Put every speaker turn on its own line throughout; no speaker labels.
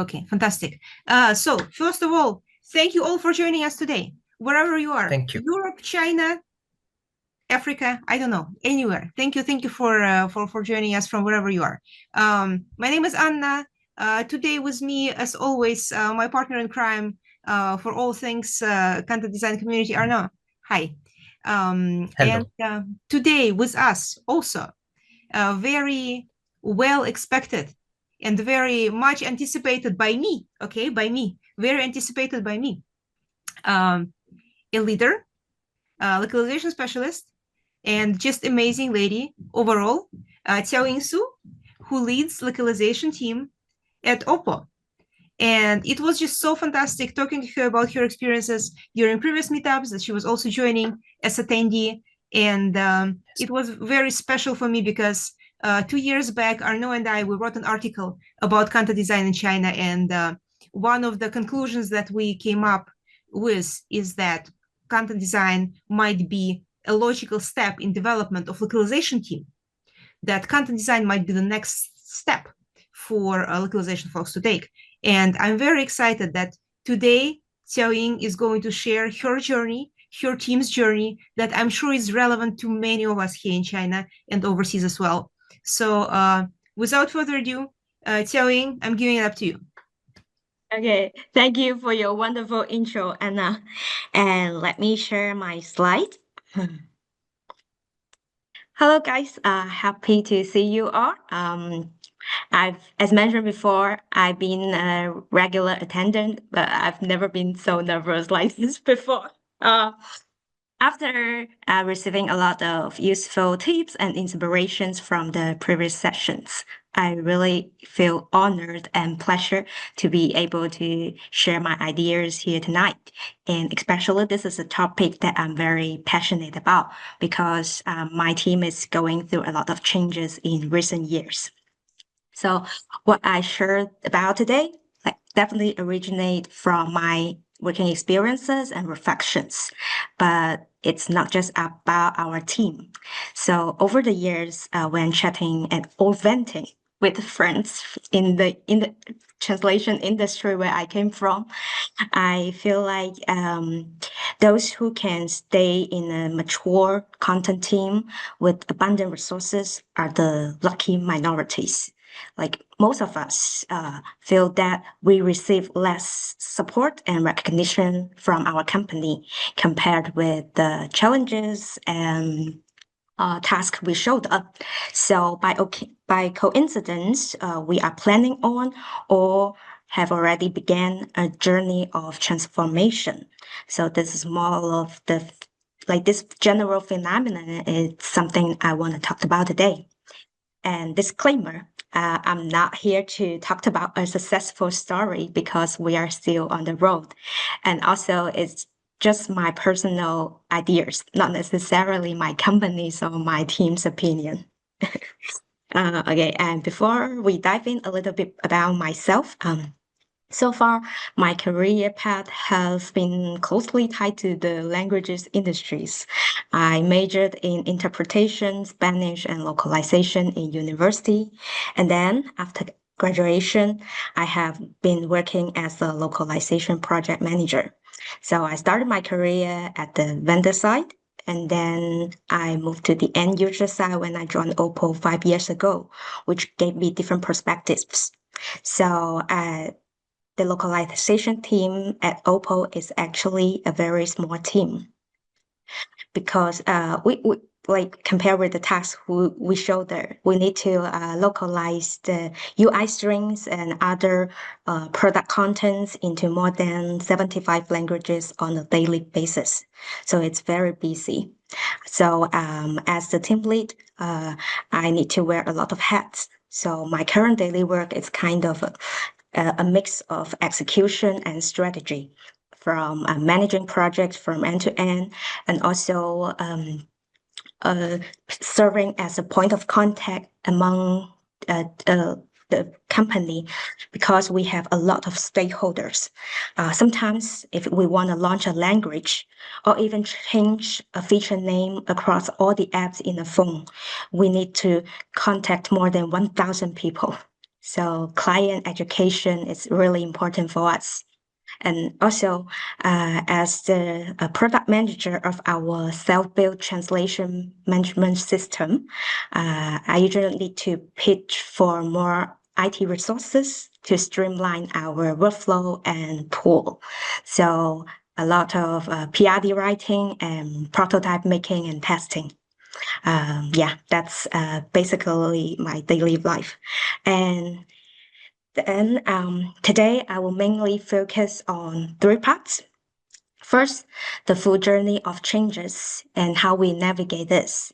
Okay, fantastic. So first of all, thank you all for joining us today, wherever you are.
Thank you.
Europe, China, Africa, I don't know, anywhere. Thank you for joining us from wherever you are. My name is Anna. Today with me, as always, my partner in crime for all things content design community, Arnaud. Hi. And
Hello.
today with us also, very well expected and very much anticipated by me, okay, by me, very anticipated by me, a leader, localization specialist, and just amazing lady overall, Qiaoying Su, who leads localization team at OPPO. And it was just so fantastic talking to her about her experiences during previous meetups that she was also joining as attendee. And it was very special for me because 2 years back, Arnaud and I, we wrote an article about content design in China. And one of the conclusions that we came up with is that content design might be a logical step in development of localization team, that content design might be the next step for localization folks to take. And I'm very excited that today Qiaoying is going to share her journey, her team's journey, that I'm sure is relevant to many of us here in China and overseas as well. So without further ado, Qiaoying, I'm giving it up to you.
Okay, thank you for your wonderful intro, Anna. And let me share my slide. Hello, guys. Happy to see you all. As mentioned before, I've been a regular attendant, but I've never been so nervous like this before. After receiving a lot of useful tips and inspirations from the previous sessions, I really feel honored and pleasure to be able to share my ideas here tonight. And especially this is a topic that I'm very passionate about because my team is going through a lot of changes in recent years. So what I shared about today definitely originate from my working experiences and reflections, but it's not just about our team. So over the years, when chatting and or venting with friends in the translation industry where I came from, I feel like those who can stay in a mature content team with abundant resources are the lucky minorities. Like most of us feel that we receive less support and recognition from our company compared with the challenges and task we showed up. So by coincidence, we are planning on or have already began a journey of transformation. So this is more of this general phenomenon is something I want to talk about today. And disclaimer, I'm not here to talk about a successful story because we are still on the road. And also it's just my personal ideas, not necessarily my company's or my team's opinion. Okay, and before we dive in a little bit about myself, so far, my career path has been closely tied to the languages industries. I majored in interpretation, Spanish, and localization in university. And then after graduation, I have been working as a localization project manager. So I started my career at the vendor side. And then I moved to the end user side when I joined OPPO 5 years ago, which gave me different perspectives. So the localization team at OPPO is actually a very small team because we like compare with the tasks we show there. We need to localize the UI strings and other product contents into more than 75 languages on a daily basis. So it's very busy. So as the team lead, I need to wear a lot of hats. So my current daily work is kind of a mix of execution and strategy, from managing projects from end to end, and also serving as a point of contact among the company because we have a lot of stakeholders. Sometimes if we want to launch a language or even change a feature name across all the apps in the phone, we need to contact more than 1,000 people. So client education is really important for us. And also, as the product manager of our self-built translation management system, I usually need to pitch for more IT resources to streamline our workflow and pool. So a lot of PRD writing and prototype making and testing. Yeah, that's basically my daily life. And then today I will mainly focus on three parts. First, the full journey of changes and how we navigate this.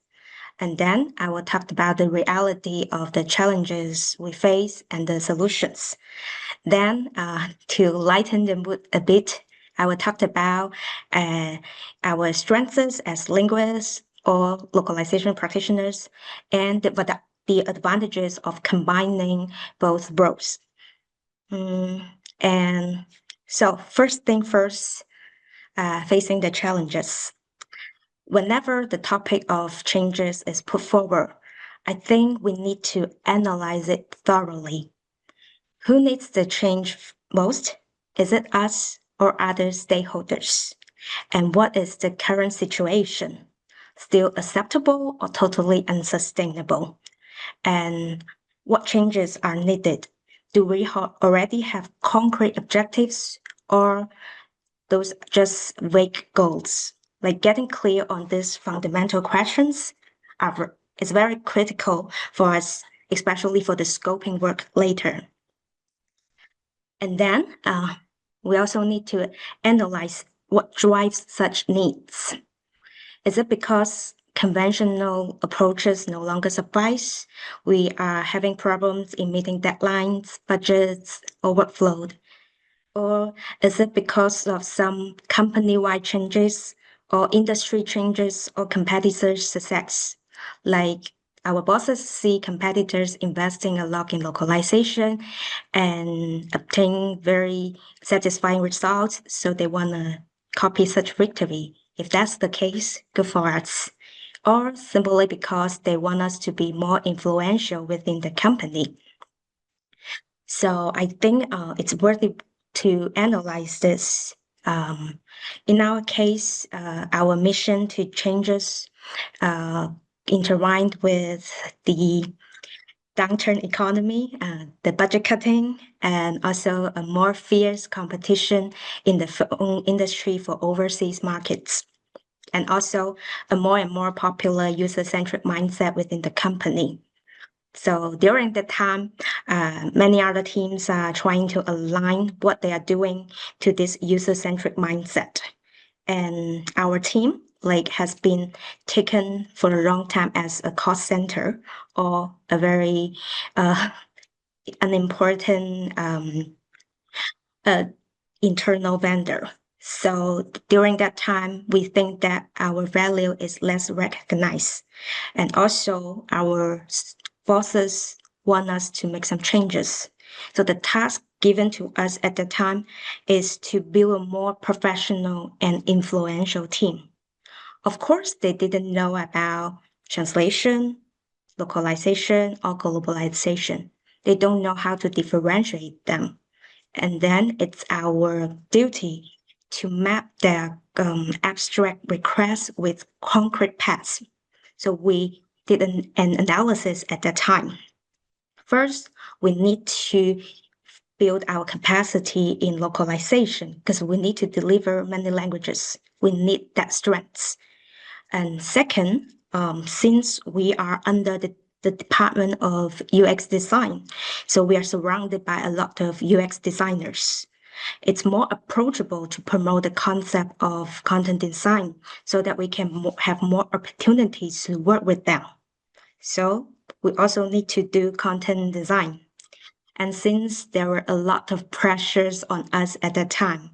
And then I will talk about the reality of the challenges we face and the solutions. Then, to lighten the mood a bit, I will talk about our strengths as linguists or localization practitioners and the advantages of combining both roles. And so, first thing first, facing the challenges. Whenever the topic of changes is put forward, I think we need to analyze it thoroughly. Who needs the change most? Is it us or other stakeholders? And what is the current situation? Still acceptable or totally unsustainable? And what changes are needed? Do we already have concrete objectives or those just vague goals? Like getting clear on these fundamental questions is very critical for us, especially for the scoping work later. And then we also need to analyze what drives such needs. Is it because conventional approaches no longer suffice? We are having problems in meeting deadlines, budgets, or workflow? Or is it because of some company-wide changes or industry changes or competitors' success? Like our bosses see competitors investing a lot in localization and obtain very satisfying results, so they want to copy such victory. If that's the case, good for us. Or simply because they want us to be more influential within the company. So I think it's worthy to analyze this. In our case, our mission to changes intertwined with the downturn economy, the budget cutting, and also a more fierce competition in the phone industry for overseas markets, and also a more and more popular user-centric mindset within the company. So during that time, many other teams are trying to align what they are doing to this user-centric mindset. And our team has been taken for a long time as a cost center or a very unimportant internal vendor. So during that time, we think that our value is less recognized. And also our bosses want us to make some changes. So the task given to us at the time is to build a more professional and influential team. Of course, they didn't know about translation, localization, or globalization. They don't know how to differentiate them. And then it's our duty to map their abstract requests with concrete paths. So we did an analysis at that time. First, we need to build our capacity in localization because we need to deliver many languages. We need that strength. And second, since we are under the Department of UX Design, so we are surrounded by a lot of UX designers. It's more approachable to promote the concept of content design so that we can have more opportunities to work with them. So we also need to do content design. And since there were a lot of pressures on us at that time,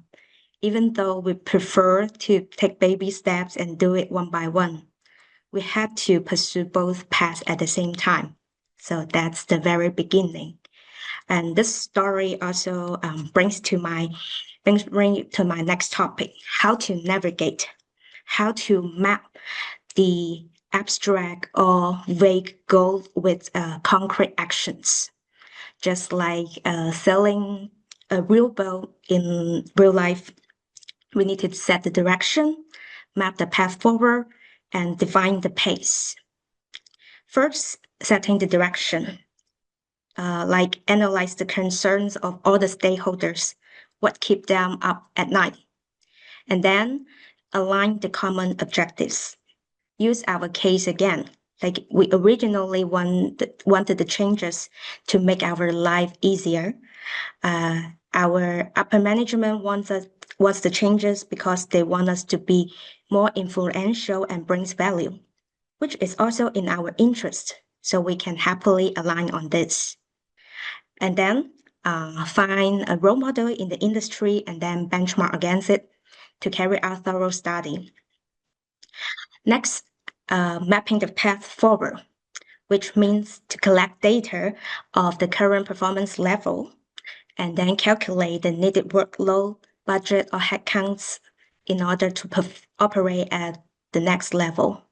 even though we prefer to take baby steps and do it one by one, we had to pursue both paths at the same time. So that's the very beginning. And this story also brings to my next topic: how to navigate, how to map the abstract or vague goal with concrete actions. just like selling a real boat in real life. We need to set the direction, map the path forward, and define the pace. First, setting the direction, like analyze the concerns of all the stakeholders, what keep them up at night. And then align the common objectives. Use our case again. Like we originally wanted the changes to make our life easier. Our upper management wants the changes because they want us to be more influential and brings value, which is also in our interest. So we can happily align on this. And then find a role model in the industry and then benchmark against it to carry out thorough study. Next, mapping the path forward, which means to collect data of the current performance level and then calculate the needed workload, budget, or headcounts in order to operate at the next level.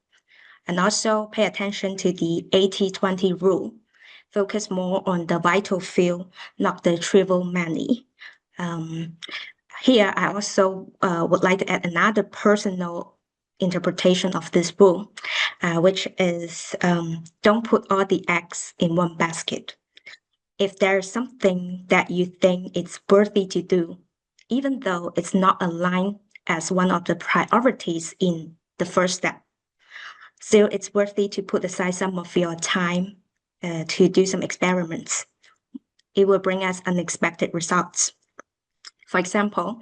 And also pay attention to the 80-20 rule. Focus more on the vital few, not the trivial many. Here, I also would like to add another personal interpretation of this rule, which is don't put all the eggs in one basket. If there's something that you think it's worthy to do, even though it's not aligned as one of the priorities in the first step, still it's worthy to put aside some of your time to do some experiments. It will bring us unexpected results. For example,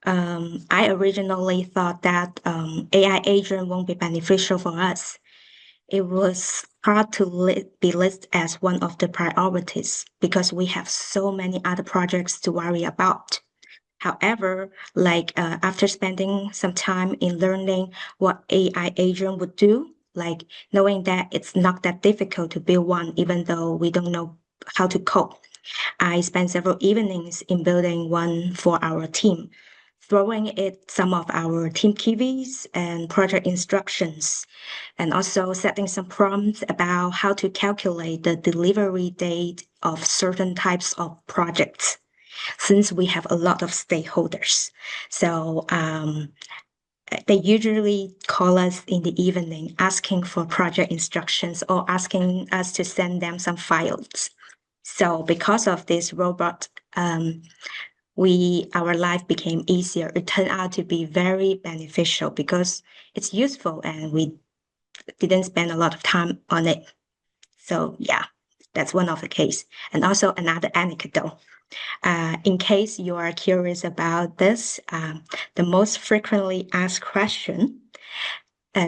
I originally thought that AI agent won't be beneficial for us. It was hard to be listed as one of the priorities because we have so many other projects to worry about. However, like after spending some time in learning what AI agent would do, like knowing that it's not that difficult to build one, even though we don't know how to code, I spent several evenings in building one for our team, throwing it some of our team keywords and project instructions, and also setting some prompts about how to calculate the delivery date of certain types of projects, since we have a lot of stakeholders. So they usually call us in the evening asking for project instructions or asking us to send them some files. So because of this robot, our life became easier. It turned out to be very beneficial because it's useful and we didn't spend a lot of time on it. So yeah, that's one of the case. And also another anecdote. In case you are curious about this, the most frequently asked question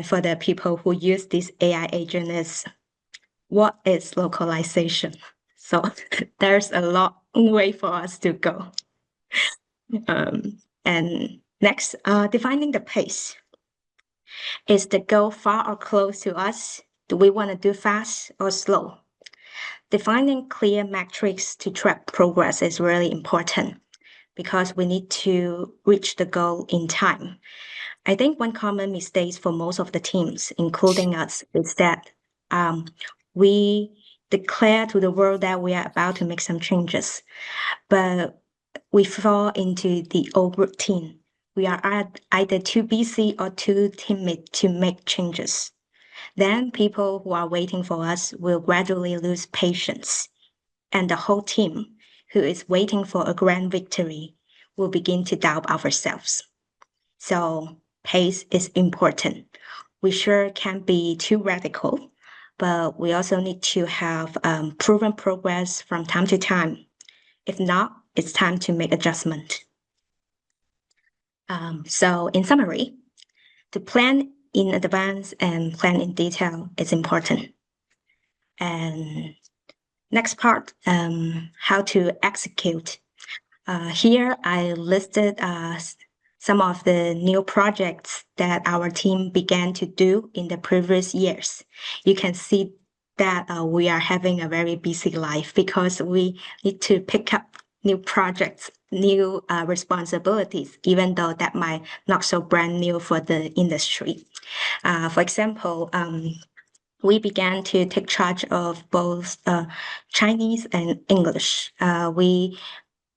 for the people who use this AI agent is, what is localization? So there's a long way for us to go. And next, defining the pace. Is the goal far or close to us? Do we want to do fast or slow? Defining clear metrics to track progress is really important because we need to reach the goal in time. I think one common mistake for most of the teams, including us, is that we declare to the world that we are about to make some changes, but we fall into the old routine. We are either too busy or too timid to make changes. Then people who are waiting for us will gradually lose patience, and the whole team who is waiting for a grand victory will begin to doubt ourselves. So pace is important. We sure can't be too radical, but we also need to have proven progress from time to time. If not, it's time to make adjustment. So in summary, to plan in advance and plan in detail is important. And next part, how to execute. Here I listed some of the new projects that our team began to do in the previous years. You can see that we are having a very busy life because we need to pick up new projects, new responsibilities, even though that might not so brand new for the industry. For example, we began to take charge of both Chinese and English. We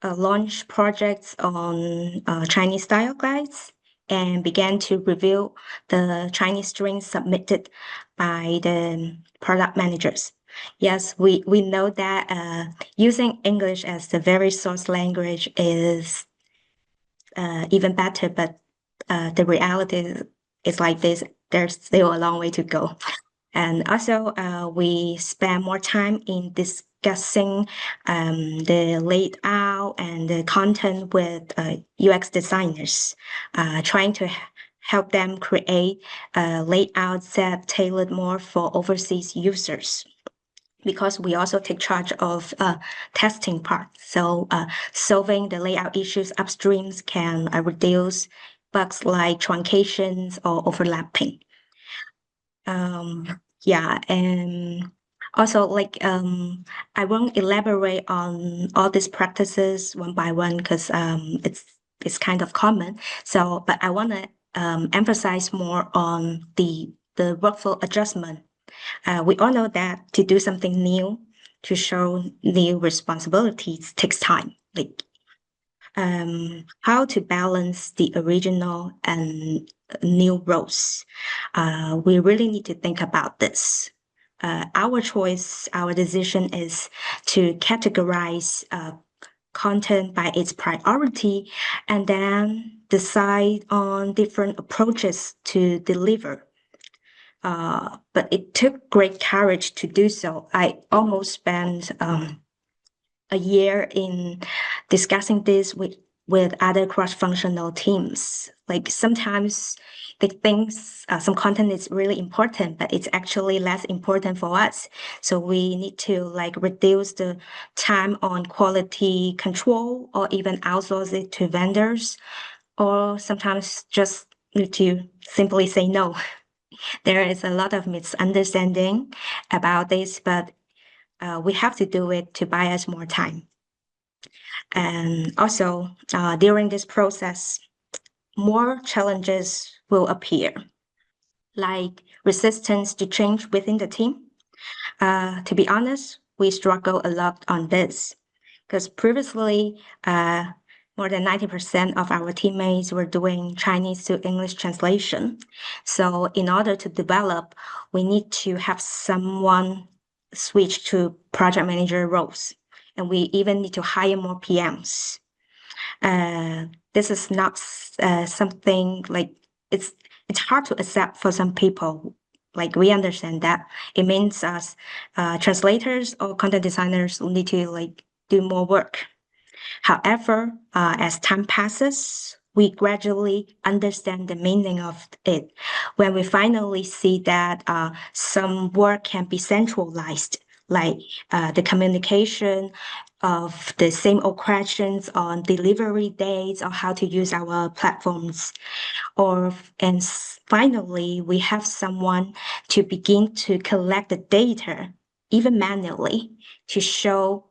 launched projects on Chinese style guides and began to review the Chinese strings submitted by the product managers. Yes, we know that using English as the very source language is even better, but the reality is like this. There's still a long way to go. And also, we spend more time in discussing the layout and the content with UX designers, trying to help them create layouts that tailored more for overseas users. Because we also take charge of testing part. So solving the layout issues upstreams can reduce bugs like truncations or overlapping. Yeah, and also like I won't elaborate on all these practices one by one because it's kind of common. So, but I want to emphasize more on the workflow adjustment. We all know that to do something new, to show new responsibilities takes time. Like how to balance the original and new roles. We really need to think about this. Our choice, our decision is to categorize content by its priority and then decide on different approaches to deliver. But it took great courage to do so. I almost spent a year in discussing this with other cross-functional teams. Like sometimes they think some content is really important, but it's actually less important for us. So we need to like reduce the time on quality control or even outsource it to vendors, or sometimes just need to simply say no. There is a lot of misunderstanding about this, but we have to do it to buy us more time. And also, during this process, more challenges will appear, like resistance to change within the team. To be honest, we struggle a lot on this because previously, more than 90% of our teammates were doing Chinese to English translation. So in order to develop, we need to have someone switch to project manager roles. And we even need to hire more PMs. This is not something like it's hard to accept for some people. Like we understand that it means us translators or content designers will need to like do more work. However, as time passes, we gradually understand the meaning of it. When we finally see that some work can be centralized, like the communication of the same old questions on delivery dates or how to use our platforms, and finally we have someone to begin to collect the data, even manually, to show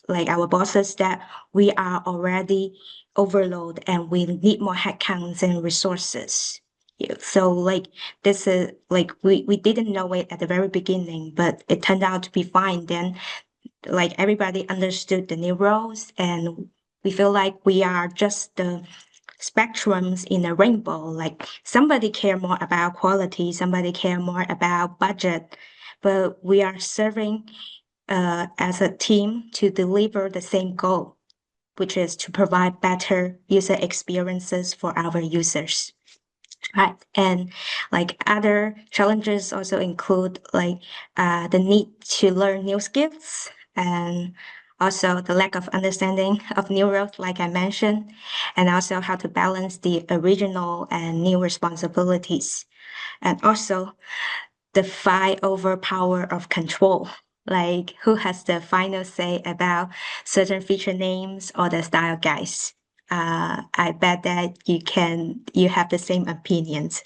like our bosses that we are already overloaded and we need more headcounts and resources. Yeah, so like this is like we didn't know it at the very beginning, but it turned out to be fine. Then like everybody understood the new roles and we feel like we are just the spectrums in a rainbow. Like somebody care more about quality, somebody care more about budget, but we are serving as a team to deliver the same goal, which is to provide better user experiences for our users. Right. And like other challenges also include like the need to learn new skills and also the lack of understanding of new roles, like I mentioned, and also how to balance the original and new responsibilities. And also the fight over power of control, like who has the final say about certain feature names or the style guides. I bet that you have the same opinions.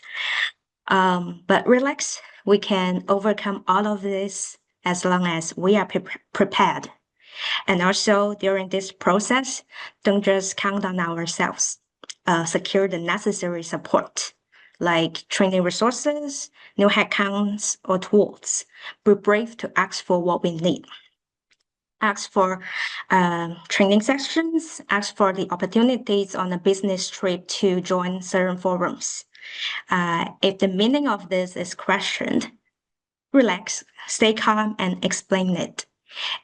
But relax, we can overcome all of this as long as we are prepared. And also during this process, don't just count on ourselves. Secure the necessary support. like training resources, new headcounts, or tools. Be brave to ask for what we need. Ask for training sessions, ask for the opportunities on a business trip to join certain forums. If the meaning of this is questioned, relax, stay calm, and explain it.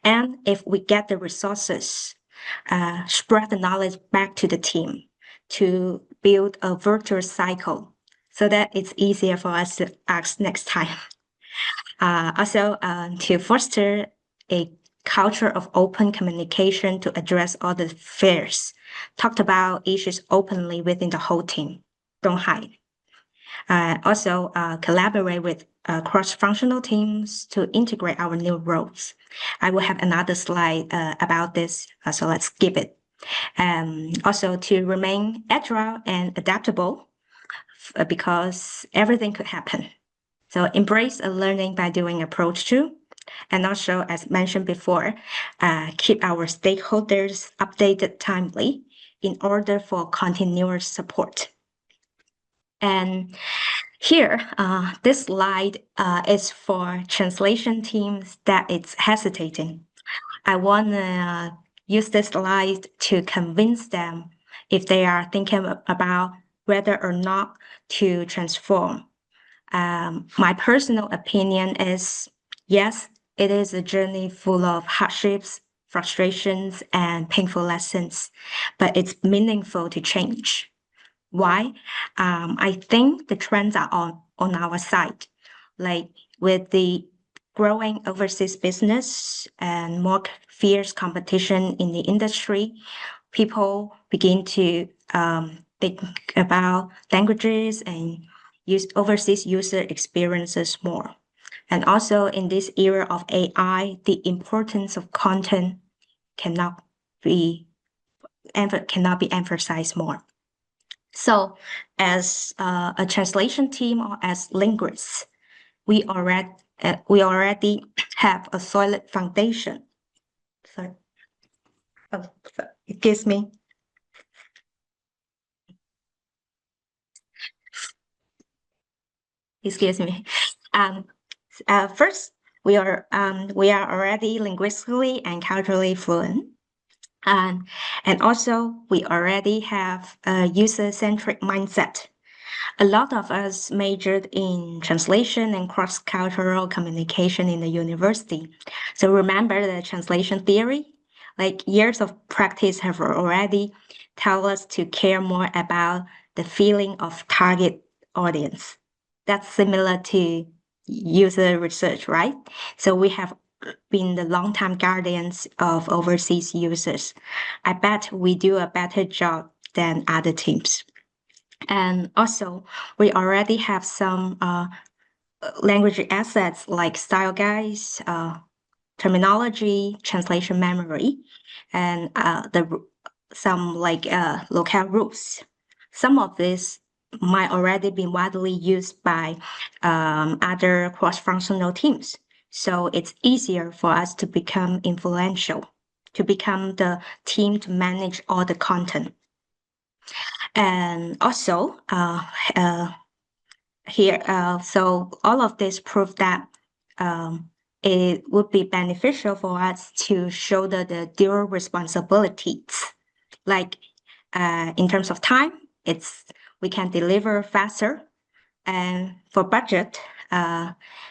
And if we get the resources, spread the knowledge back to the team to build a virtuous cycle so that it's easier for us to ask next time. Also, to foster a culture of open communication to address all the fears. Talked about issues openly within the whole team. Don't hide. Also, collaborate with cross-functional teams to integrate our new roles. I will have another slide about this, so let's skip it. Also, to remain agile and adaptable because everything could happen. So embrace a learning by doing approach too. And also, as mentioned before, keep our stakeholders updated timely in order for continuous support. And here, this slide is for translation teams that it's hesitating. I want to use this slide to convince them if they are thinking about whether or not to transform. My personal opinion is yes, it is a journey full of hardships, frustrations, and painful lessons, but it's meaningful to change. Why? I think the trends are on our side. Like with the growing overseas business and more fierce competition in the industry, people begin to think about languages and use overseas user experiences more. And also in this era of AI, the importance of content cannot be emphasized more. So as a translation team or as linguists, we already have a solid foundation. Sorry. Oh, it gives me. Excuse me. First, we are already linguistically and culturally fluent. And also, we already have a user-centric mindset. A lot of us majored in translation and cross-cultural communication in the university. So remember the translation theory? Like years of practice have already tell us to care more about the feeling of target audience. That's similar to user research, right? So we have been the long-time guardians of overseas users. I bet we do a better job than other teams. And also, we already have some language assets like style guides, terminology, translation memory, and some like locale rules. Some of this might already be widely used by other cross-functional teams. So it's easier for us to become influential, to become the team to manage all the content. And also, here, so all of this prove that it would be beneficial for us to shoulder the dual responsibilities. Like in terms of time, we can deliver faster, and for budget,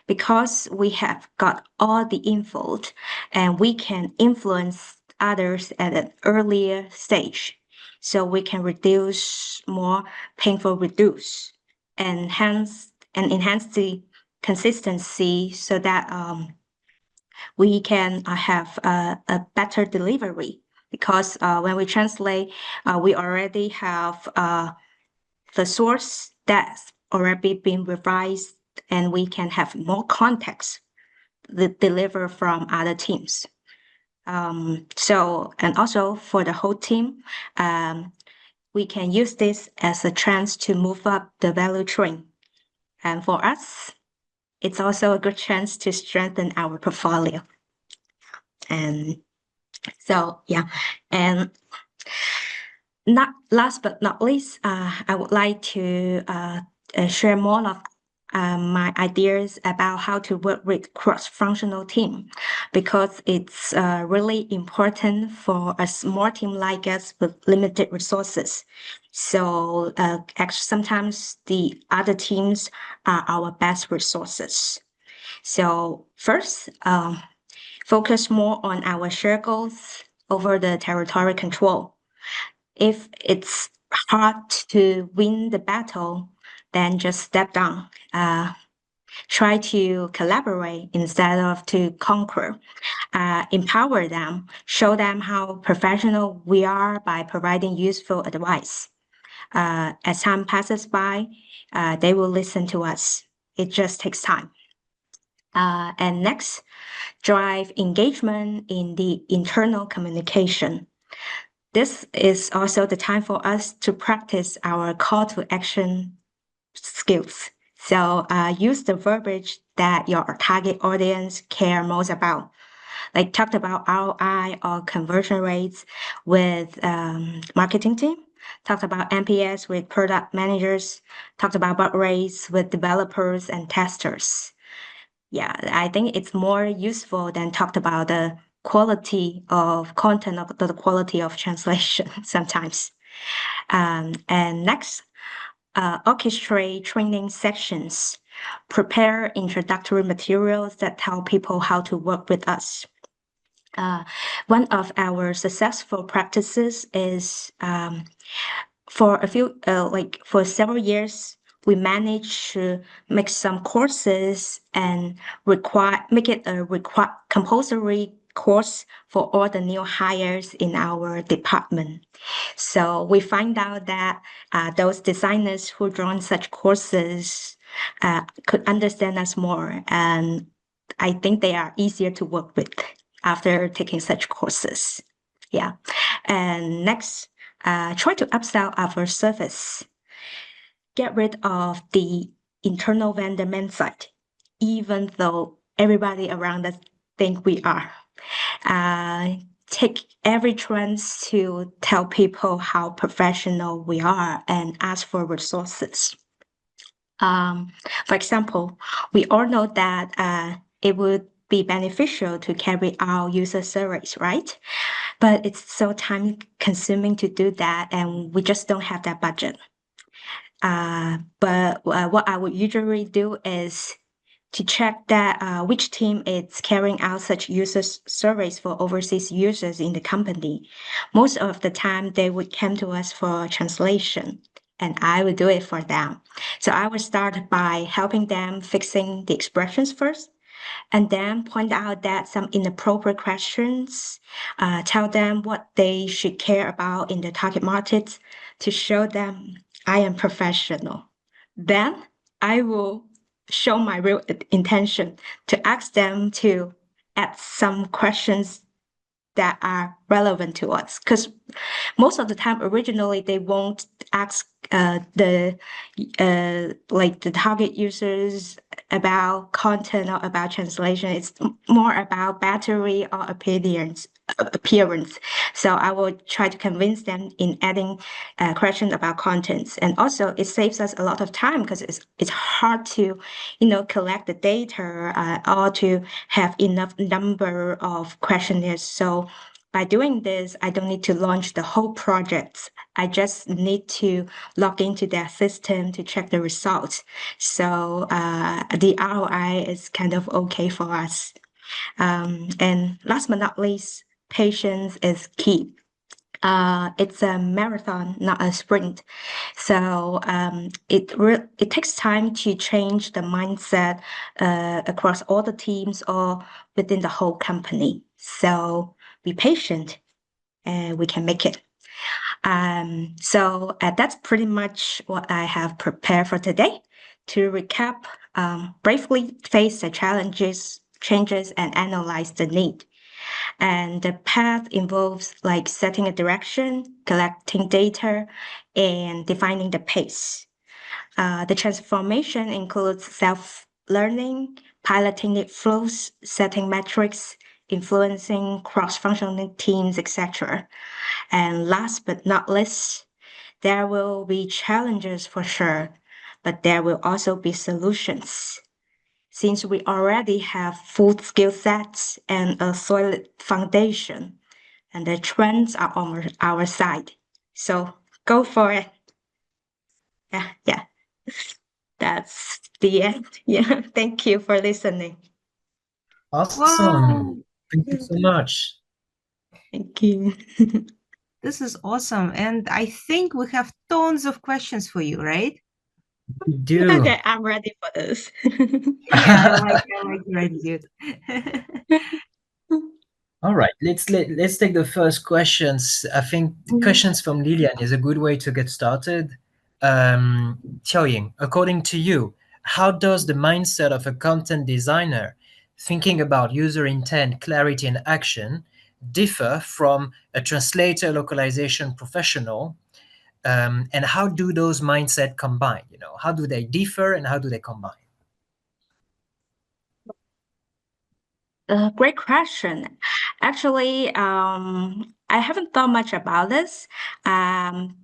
because we have got all the info and we can influence others at an earlier stage. So we can reduce more painful reduce and enhance the consistency so that we can have a better delivery. Because when we translate, we already have the source that's already been revised, and we can have more context that deliver from other teams. So, and also for the whole team, we can use this as a chance to move up the value train. And for us, it's also a good chance to strengthen our portfolio. And so, yeah, and not last but not least, I would like to share more of my ideas about how to work with cross-functional team, because it's really important for a small team like us with limited resources. So actually, sometimes the other teams are our best resources. So first, focus more on our shared goals over the territory control. If it's hard to win the battle, then just step down. Try to collaborate instead of to conquer. Empower them, show them how professional we are by providing useful advice. As time passes by, they will listen to us. It just takes time. And next, drive engagement in the internal communication. This is also the time for us to practice our call to action skills. So use the verbiage that your target audience care most about. Like talked about ROI or conversion rates with marketing team, talked about NPS with product managers, talked about bug rates with developers and testers. Yeah, I think it's more useful than talked about the quality of content or the quality of translation sometimes. And next, orchestrate training sections, prepare introductory materials that tell people how to work with us. One of our successful practices is for for several years, we managed to make some courses and make it a compulsory course for all the new hires in our department. So we find out that those designers who join such courses could understand us more, and I think they are easier to work with after taking such courses. Yeah. And next, try to upsell our service. Get rid of the internal vendor mindset, even though everybody around us think we are. Take every chance to tell people how professional we are and ask for resources. For example, we all know that it would be beneficial to carry out user surveys, right? But it's so time consuming to do that, and we just don't have that budget. But what I would usually do is to check that which team is carrying out such user surveys for overseas users in the company. Most of the time, they would come to us for translation, and I would do it for them. So I would start by helping them fixing the expressions first, and then point out that some inappropriate questions, tell them what they should care about in the target markets to show them I am professional. Then I will show my real intention to ask them to add some questions that are relevant to us, because most of the time originally they won't ask the target users about content or about translation. It's more about battery or appearance. So I will try to convince them in adding questions about contents, and also it saves us a lot of time because it's hard to collect the data or to have enough number of questionnaires. So by doing this, I don't need to launch the whole project. I just need to log into their system to check the results. So the ROI is kind of okay for us. And last but not least, patience is key. It's a marathon, not a sprint. So it takes time to change the mindset across all the teams or within the whole company. So be patient, and we can make it. So that's pretty much what I have prepared for today. To recap, bravely face the challenges, changes, and analyze the need. And the path involves like setting a direction, collecting data, and defining the pace. The transformation includes self-learning, piloting it flows, setting metrics, influencing cross-functional teams, etc. And last but not least, there will be challenges for sure, but there will also be solutions. Since we already have full skill sets and a solid foundation, and the trends are on our side. So go for it. Yeah. That's the end. Yeah. Thank you for listening.
Wow,
Awesome. Thank you so much.
Thank you.
this is awesome. And I think we have tons of questions for you, right?
We do.
Okay, I'm ready for this.
Yeah, I like your attitude.
All right, let's take the first questions. I think the questions from Lilian is a good way to get started. Qiaoying, according to you, how does the mindset of a content designer thinking about user intent, clarity, and action differ from a translator localization professional? And how do those mindset combine? You know, how do they differ and how do they combine?
Great question. Actually, I haven't thought much about this. Um,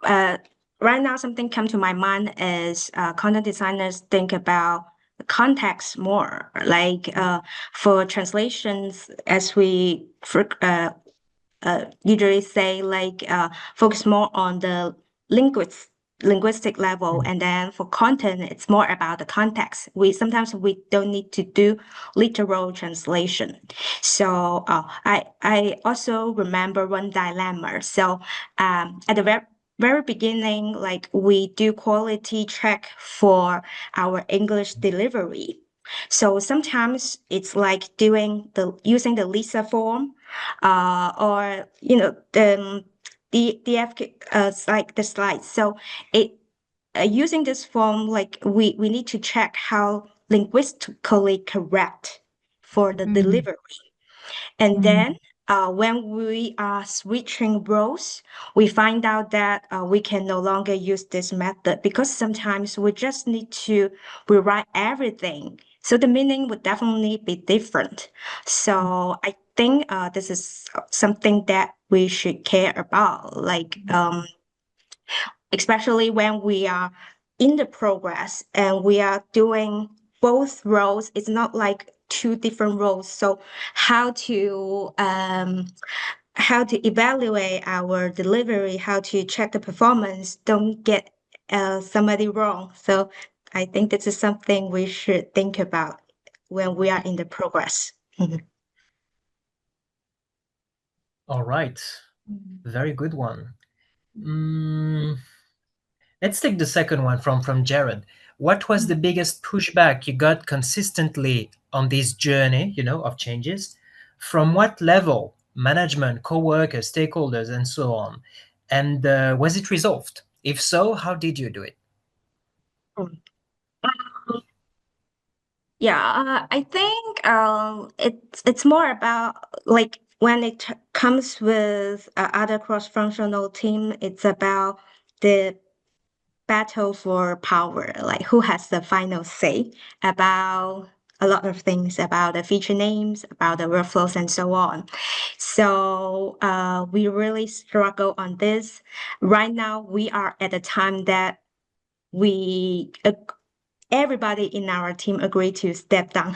uh, right now, something come to my mind is content designers think about the context more. Like for translations, as we usually say focus more on the linguistic level, and then for content it's more about the context. We don't need to do literal translation. So I also remember one dilemma. So at the very beginning, like we do quality check for our English delivery. So sometimes it's like using the Lisa form, or like the slides. So it using this form, like we need to check how linguistically correct for the
Mm,
delivery. And
mm,
then when we are switching roles, we find out that we can no longer use this method because sometimes we just need to rewrite everything. So the meaning would definitely be different. So I think this is something that we should care about, like especially when we are in the progress and we are doing both roles. It's not like two different roles. So how to evaluate our delivery, how to check the performance, don't get somebody wrong. So I think this is something we should think about when we are in the progress.
All right, very good one. Mm, let's take the second one from Jared. What was the biggest pushback you got consistently on this journey, you know, of changes? From what level? Management, co-workers, stakeholders, and so on. And was it resolved? If so, how did you do it?
Mm. Yeah, I think it's more about like when it comes with other cross-functional team, it's about the battle for power, like who has the final say about a lot of things, about the feature names, about the workflows, and so on. So we really struggle on this. Right now, we are at a time that we everybody in our team agreed to step down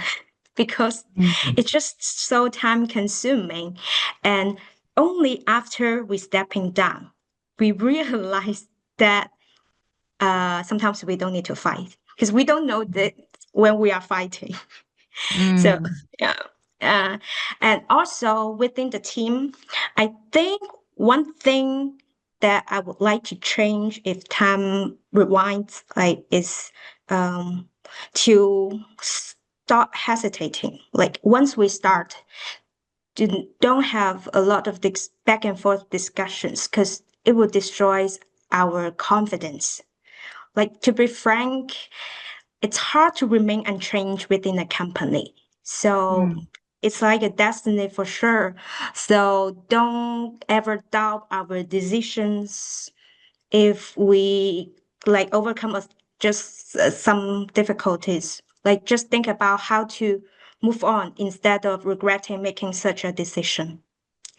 because
mm,
it's just so time consuming. And only after we stepping down, we realized that sometimes we don't need to fight because we don't know that when we are fighting. So
mm,
yeah. Uh, and also within the team, I think one thing that I would like to change if time rewinds, like, is um, to stop hesitating. Like once we start, don't have a lot of this back and forth discussions because it will destroy our confidence. Like to be frank, it's hard to remain unchanged within a company. So
mm,
it's like a destiny for sure. So don't ever doubt our decisions if we like overcome just some difficulties. Like just think about how to move on instead of regretting making such a decision.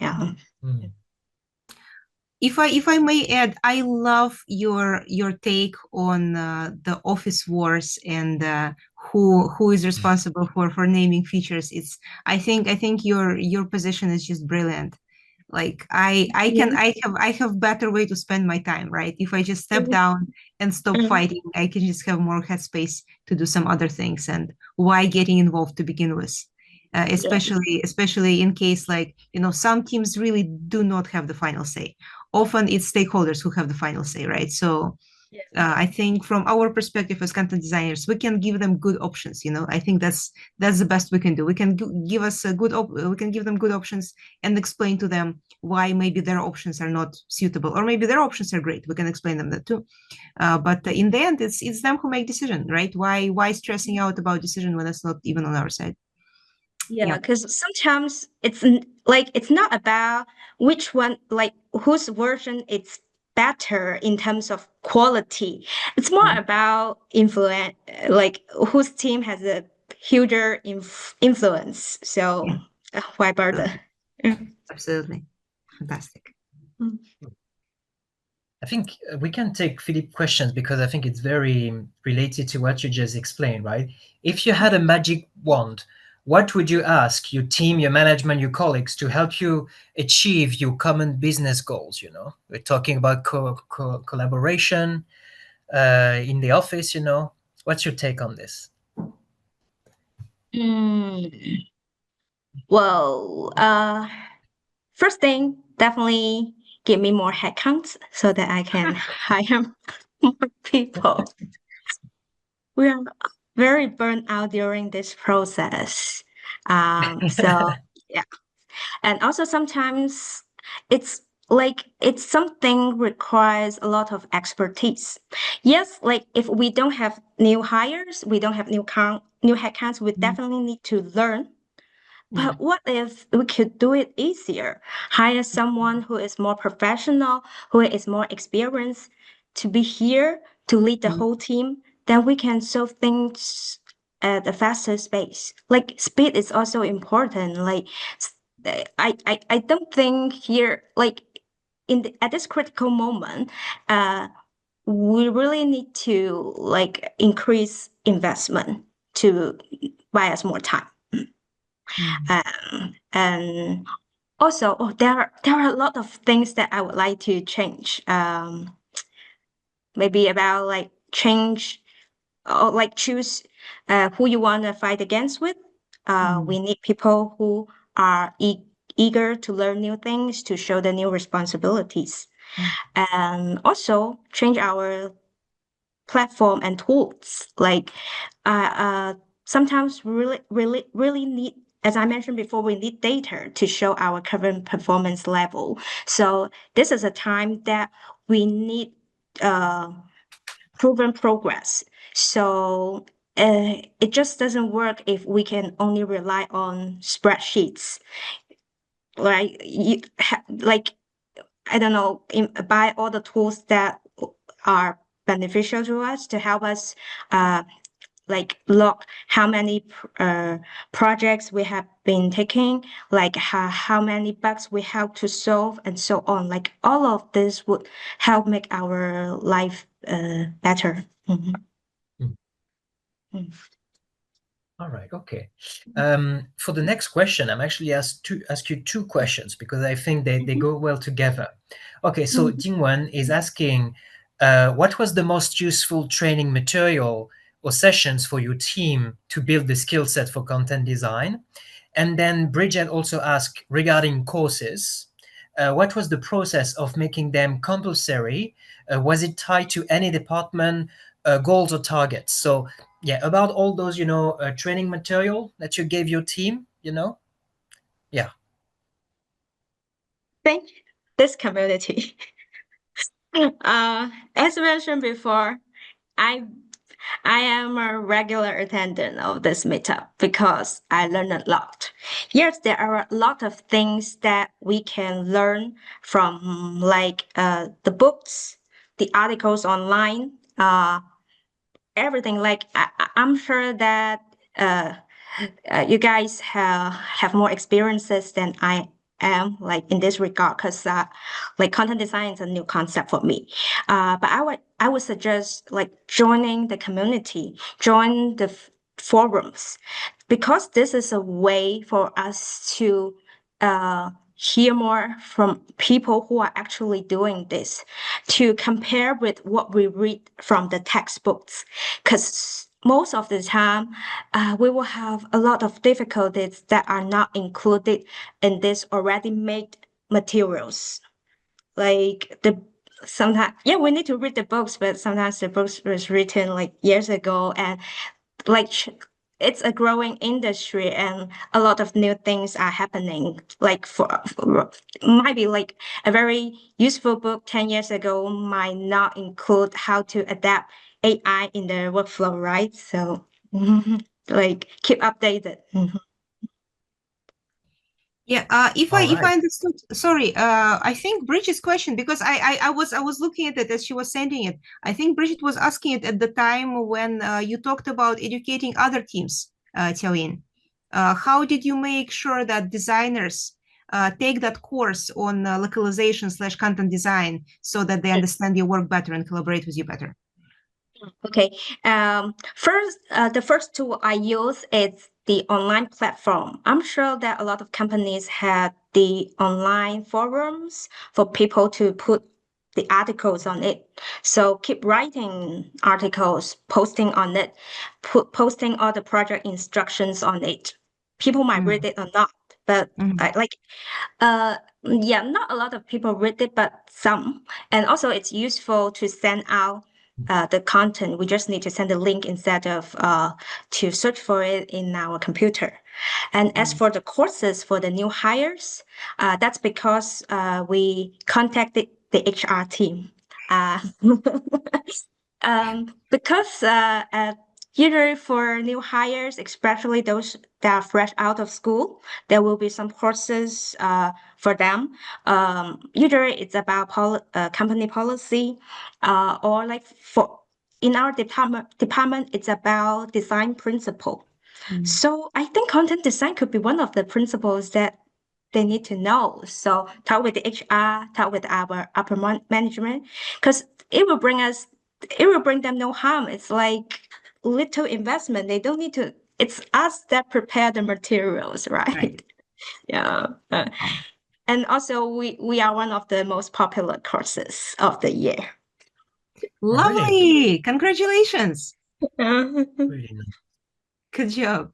Yeah.
Mm.
if I may add, I love your take on the office wars and who is responsible for naming features. I think your position is just brilliant. Like I have better way to spend my time, right? If I just step down and stop fighting, I can just have more headspace to do some other things. And why getting involved to begin with? Especially in case, like, some teams really do not have the final say. Often it's stakeholders who have the final say, right? So I think from our perspective as content designers, we can give them good options. I think that's the best we can do. We can we can give them good options and explain to them why maybe their options are not suitable, or maybe their options are great. We can explain them that too. But in the end, it's them who make decision, right? Why stressing out about decision when it's not even on our side?
Yeah, because sometimes it's not about which one, like whose version it's better in terms of quality. It's more about influence, like whose team has a huger influence. So why bother?
Absolutely. Fantastic.
I think we can take Philip questions because I think it's very related to what you just explained, right? If you had a magic wand, what would you ask your team, your management, your colleagues to help you achieve your common business goals? We're talking about collaboration in the office. What's your take on this?
Well, first thing, definitely give me more headcounts so that I can hire more people. We are very burnt out during this process. So yeah. And also sometimes it's it's something requires a lot of expertise. Yes, like if we don't have new hires, we don't have new headcounts, we definitely need to learn. But what if we could do it easier? Hire someone who is more professional, who is more experienced to be here to lead the whole team. Then we can solve things at a faster pace. Like speed is also important. Like I don't think here like at this critical moment, we really need to like increase investment to buy us more time. And also, there are a lot of things that I would like to change. Maybe about like change or like choose who you want to fight against with. We need people who are eager to learn new things, to show the new responsibilities, and also change our platform and tools. Like sometimes really need, as I mentioned before, we need data to show our current performance level. So this is a time that we need proven progress. So it just doesn't work if we can only rely on spreadsheets. Like like I don't know, buy all the tools that are beneficial to us to help us like log how many projects we have been taking, like how many bugs we have to solve, and so on. Like all of this would help make our life better.
All right. Okay. For the next question, I'm actually asked to ask you two questions because I think they go well together. Okay. So Jingwen is asking, what was the most useful training material or sessions for your team to build the skill set for content design? And then Bridget also asked regarding courses, what was the process of making them compulsory? Was it tied to any department goals or targets? So yeah, about all those, training material that you gave your team, yeah.
Thank this community. As mentioned before, I I am a regular attendant of this meetup because I learn a lot. Yes, there are a lot of things that we can learn from, like the books, the articles online, everything. Like I'm sure that you guys have more experiences than I am like in this regard, because like content design is a new concept for me. But I would suggest like joining the community, join the forums, because this is a way for us to hear more from people who are actually doing this, to compare with what we read from the textbooks. Because most of the time, we will have a lot of difficulties that are not included in this already made materials. Like sometimes, yeah, we need to read the books, but sometimes the books was written like years ago, and like it's a growing industry and a lot of new things are happening. Like for might be like a very useful book 10 years ago might not include how to adapt AI in the workflow, right? So like keep updated.
Yeah, if
All
I
right.
understood, sorry, I think Bridget's question, because I was looking at it as she was sending it. I think Bridget was asking it at the time when you talked about educating other teams, Qiaoying. How did you make sure that designers take that course on localization/content design so that they understand your work better and collaborate with you better?
Okay. First, the first tool I use is the online platform. I'm sure that a lot of companies have the online forums for people to put the articles on it. So keep writing articles, posting on it, posting all the project instructions on it. People might read it or not, but like yeah, not a lot of people read it, but some. And also it's useful to send out the content. We just need to send a link instead of to search for it in our computer. And as for the courses for the new hires, that's because we contacted the HR team. Because usually for new hires, especially those that are fresh out of school, there will be some courses for them. Usually it's about company policy, or like for in our department, it's about design principle. So I think content design could be one of the principles that they need to know. So talk with the HR, talk with our upper management, because it will bring them no harm. It's like little investment. They don't need to. It's us that prepare the materials, right?
Right.
Yeah. And also we are one of the most popular courses of the year.
Lovely. Congratulations.
Really nice.
Good job.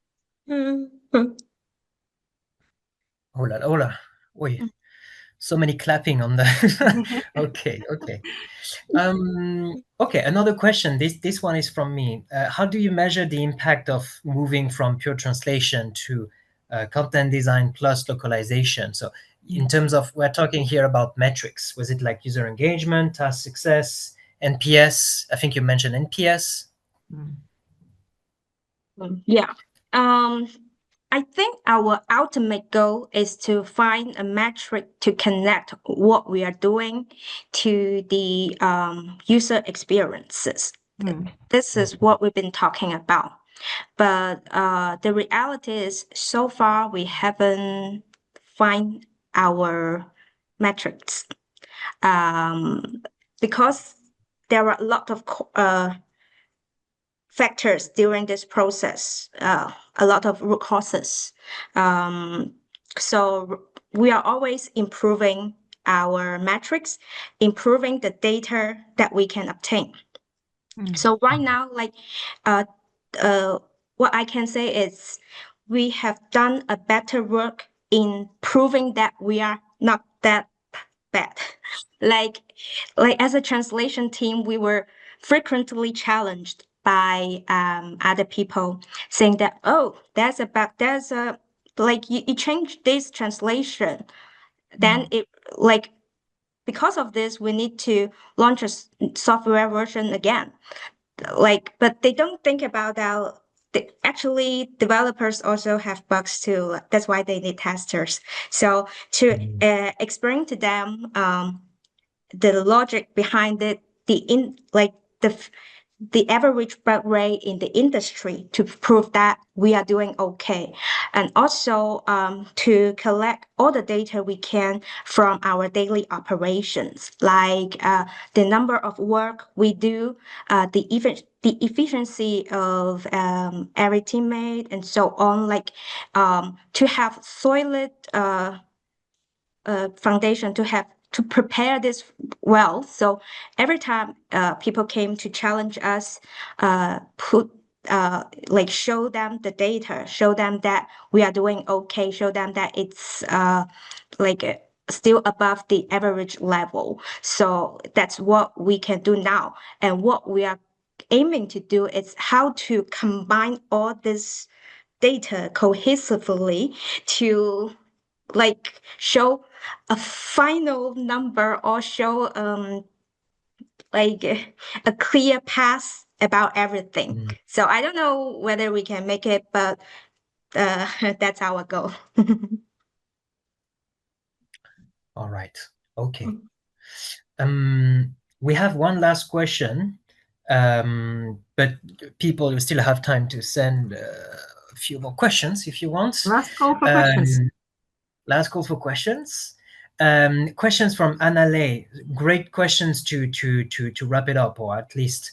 Hola, hola. Oi, so many clapping on the. Okay. Okay, another question. This one is from me. How do you measure the impact of moving from pure translation to content design plus localization? So, in terms of, we're talking here about metrics. Was it like user engagement, task success, NPS? I think you mentioned NPS.
Yeah. I think our ultimate goal is to find a metric to connect what we are doing to the user experiences. This is what we've been talking about. But the reality is, so far we haven't find our metrics, because there are a lot of factors during this process, a lot of root causes. So we are always improving our metrics, improving the data that we can obtain. So right now, like, what I can say is we have done a better work in proving that we are not that bad. Like as a translation team, we were frequently challenged by other people saying that, oh, there's a like you change this translation, then it like because of this we need to launch a software version again. Like, but they don't think about that. Actually, developers also have bugs too. That's why they need testers. So to explain to them the logic behind it, the average birth rate in the industry to prove that we are doing okay. And also to collect all the data we can from our daily operations, like the number of work we do, the efficiency of every teammate, and so on, like to have solid foundation to prepare this well. So every time people came to challenge us, show them the data, show them that we are doing okay, show them that it's still above the average level. So that's what we can do now. And what we are aiming to do is how to combine all this data cohesively to show a final number or show a clear path about everything. So I don't know whether we can make it, but that's our goal.
All right. Okay. We have one last question, but people, you still have time to send a few more questions if you want.
Last call for questions.
Last call for questions. Questions from Anna Lay. Great questions to wrap it up, or at least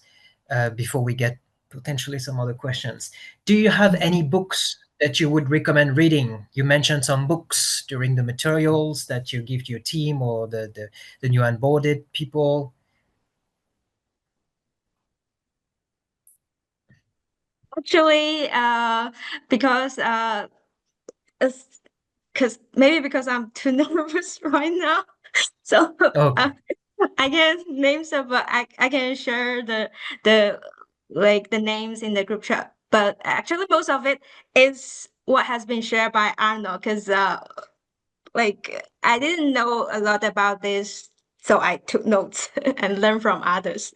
before we get potentially some other questions. Do you have any books that you would recommend reading? You mentioned some books during the materials that you give to your team or the new onboarded people.
Actually, because I'm too nervous right now, so
Okay.
I can name some, but I can share the names in the group chat. But actually, most of it is what has been shared by Arnaud, because I didn't know a lot about this, so I took notes and learned from others.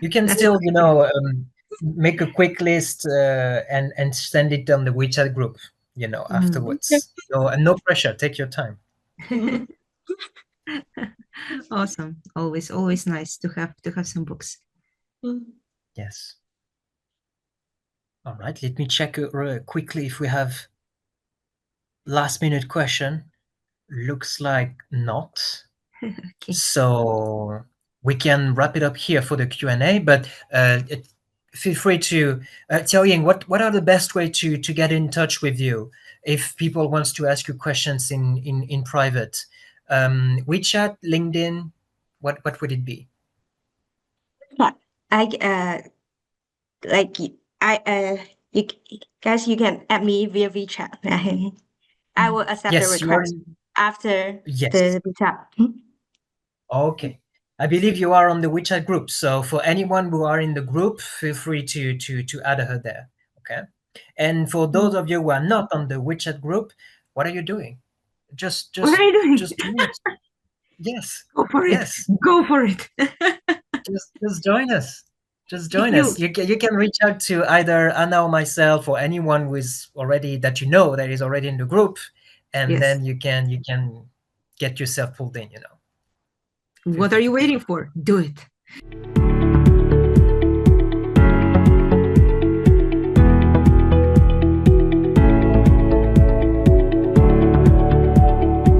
You can still, make a quick list and send it on the WeChat group, afterwards. No pressure. Take your time.
Awesome. Always nice to have some books.
Yes. All right. Let me check quickly if we have last minute question. Looks like not.
Okay.
So we can wrap it up here for the Q&A, but feel free to Qiaoying, what are the best way to get in touch with you if people wants to ask you questions in private? WeChat, LinkedIn, what would it be?
You guys, you can add me via WeChat. I will accept the request after the WeChat.
Okay. I believe you are on the WeChat group. So for anyone who are in the group, feel free to add her there. Okay. And for those of you who are not on the WeChat group, what are you doing? Just
What are you doing?
Just join us. Yes.
Go for it.
Yes.
Go for it.
just join us. Just join us. You can reach out to either Anna or myself or anyone who is already that is already in the group, and then you can get yourself pulled in.
What are you waiting for? Do it.